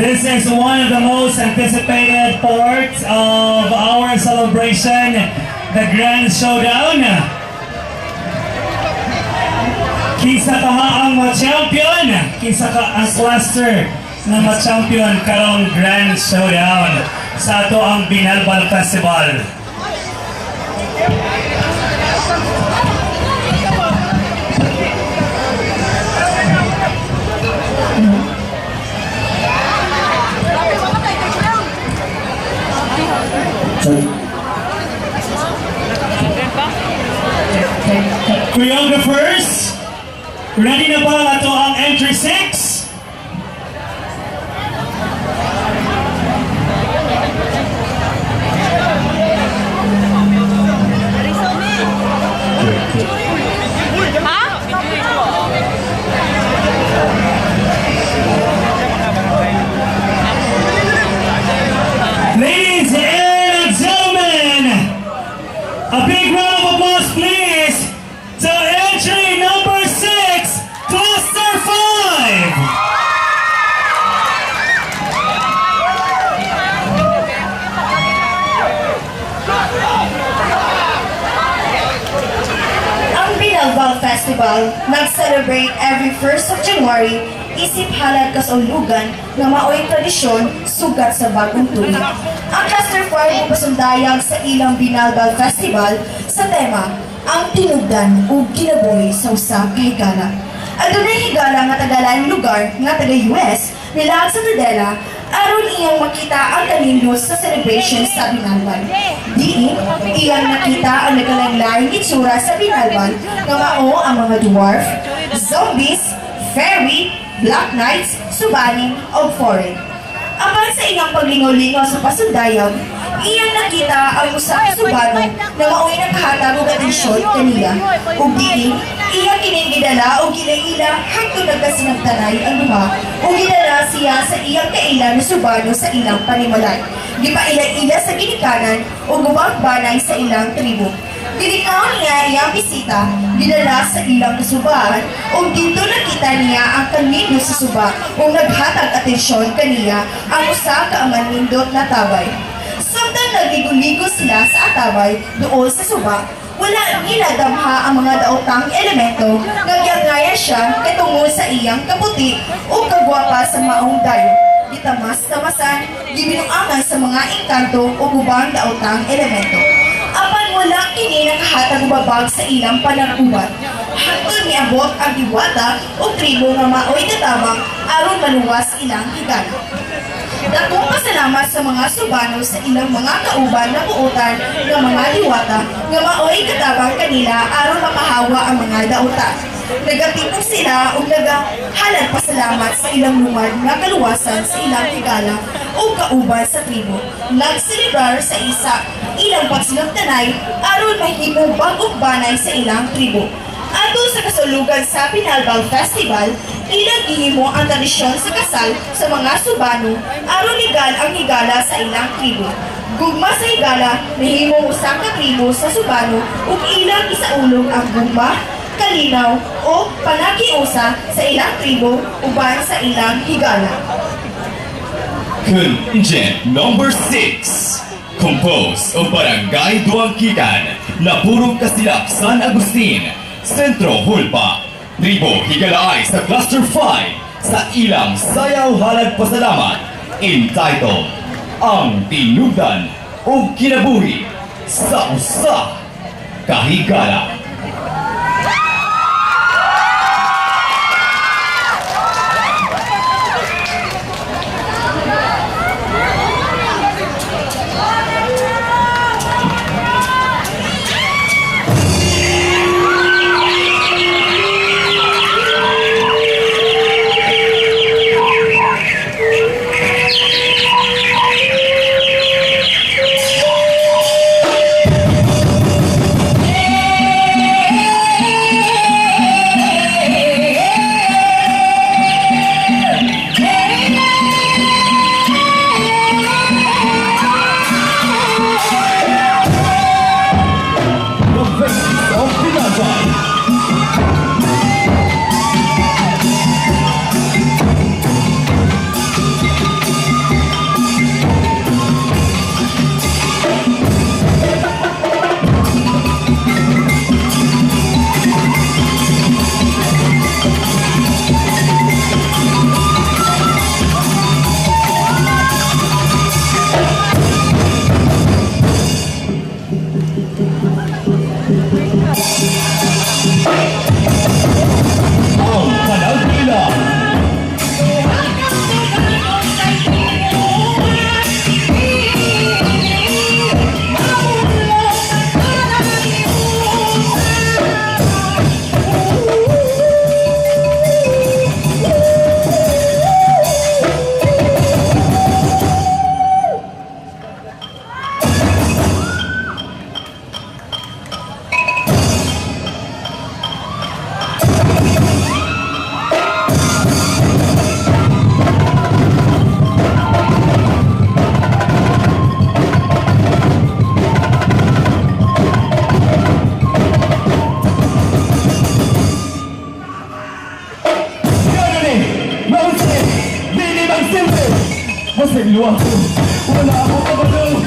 This is one of the most anticipated parts of our celebration, the Grand Showdown. Kinsa kaha ang ma-champion, kinsa ka ang cluster na ma-champion karong Grand Showdown sa ato ang Binalbal Festival. Choreographers, ready na ba ato ang entry 6? Ladies and gentlemen, a big round of applause please to entry number 6, Cluster 5! Ang Binalbal Festival nag-celebrate every 1st of January isip halad kasaulugan nga maoy tradisyon sugat sa bagong tuig. Ang Cluster 5 pasundayag sa ilang Binalbal Festival sa tema ang tinugdan o kinabuhi sa usa ka higala. Adunay higala nga tagalan lugar nga taga-US nilaag sa Tudela aron iyang makita ang kanindos sa celebration sa Binalbal. Diin, iyang nakita ang nagalain-laing itsura sa Binalbal nga mao ang mga dwarf, zombies, fairy, black knights, subanin, o foreign. Apan sa iyang paglingaw-lingaw sa pasundayag, iyang nakita ang usa ka subano na mao'y nakahatag og atensyon kaniya. Ug diin, iyang kinigidala o ginaila hangtod nagkasinagtanay ang duha o gidala siya sa iyang kaila na subano sa ilang panimalay. Gipaila-ila sa ginikanan o gubang banay sa ilang tribo. Ginikaw niya iyang bisita, gidala sa ilang kasubahan o dito nakita niya ang kanindot sa suba o naghatag atensyon kaniya ang usa ka amanindot na tabay. Samtang nagligo-ligo sila sa atabay doon sa suba, wala nila damha ang mga daotang elemento nga gyangaya siya katungod sa iyang kaputi o kagwapa sa maong dayo. Gitamas-tamasan, gibinuangan sa mga engkanto o ubang daotang elemento. Apan wala kini nakahatag babag sa ilang panag-ubat. Hangtod niabot ang diwata o tribo nga maoy katabang aron maluwas ilang higala. Dakong pasalamat sa mga subano sa ilang mga kauban na buotan ng mga diwata nga maoy katabang kanila aron mapahawa ang mga dautan. Nagatipong sila o nagahalad pasalamat sa ilang lumad nga kaluwasan sa ilang higala o kauban sa tribo. Nagselebrar sa isa ilang pagsinagtanay aron mahimong bagong banay sa ilang tribo. Ato sa kasulugan sa Binalbal Festival, ilang gihimo ang tradisyon sa kasal sa mga subano aron legal ang higala sa ilang tribo. Gugma sa higala, nahimong usang ka tribo sa subano ug ilang isaulog ang gugma, kalinaw o panagiusa sa ilang tribo uban sa ilang higala. Contingent number 6, composed of Barangay Duangkitan, Napurong Kasilak, San Agustin, Sentro Hulpa, Tribo Higalaay sa Cluster 5 sa ilang sayaw halad pasalamat, entitled Ang Tinugdan o Kinabuhi sa Usa ka Higala. Masaylo ako. Wala ako kabalo.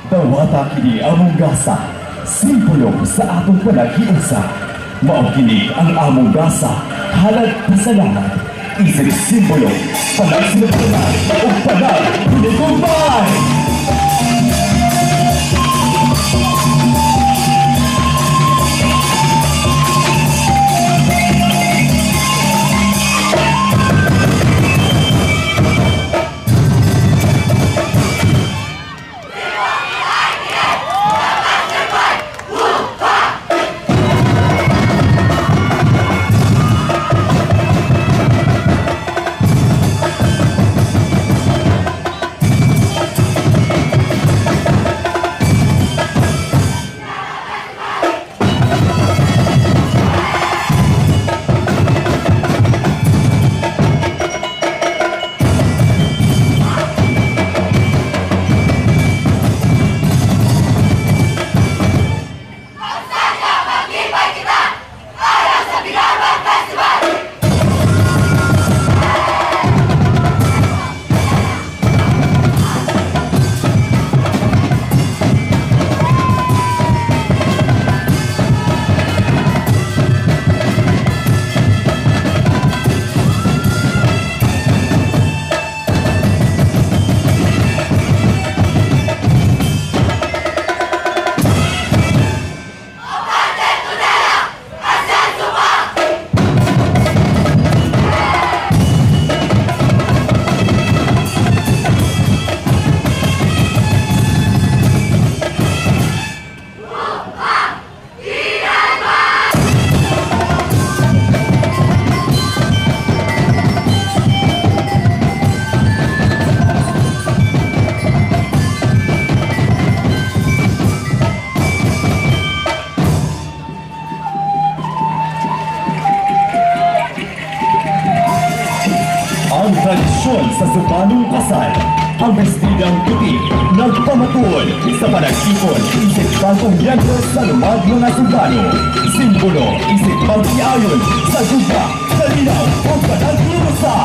Dawata kini among gasa, simbolo sa atong panaghiusa. Mao kini ang among gasa, halad pasalamat, isip simbolo, panagsinagdanan o panaghinigumay! Ang tradisyon sa Subanong Kasal, ang bestidang puti, nagpamatul sa panagkipon isip bagong yagyo sa lumad mga Subano. Simbolo isip pagkiayon sa duga, kalinaw o panagkirusa.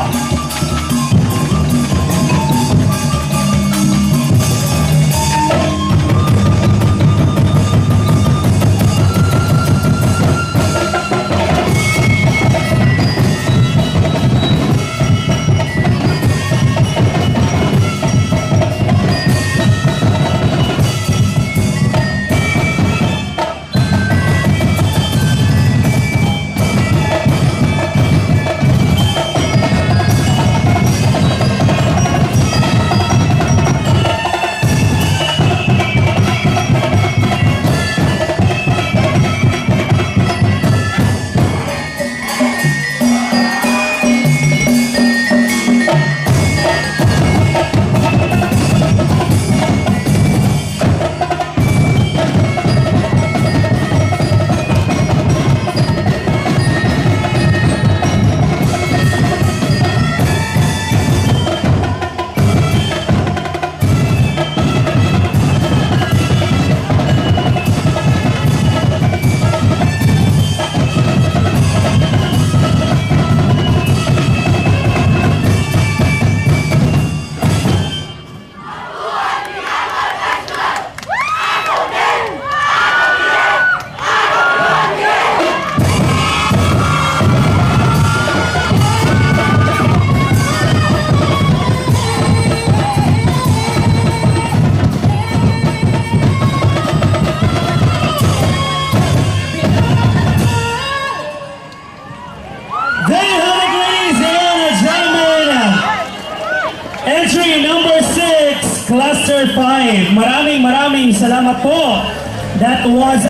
5. Maraming salamat po. That was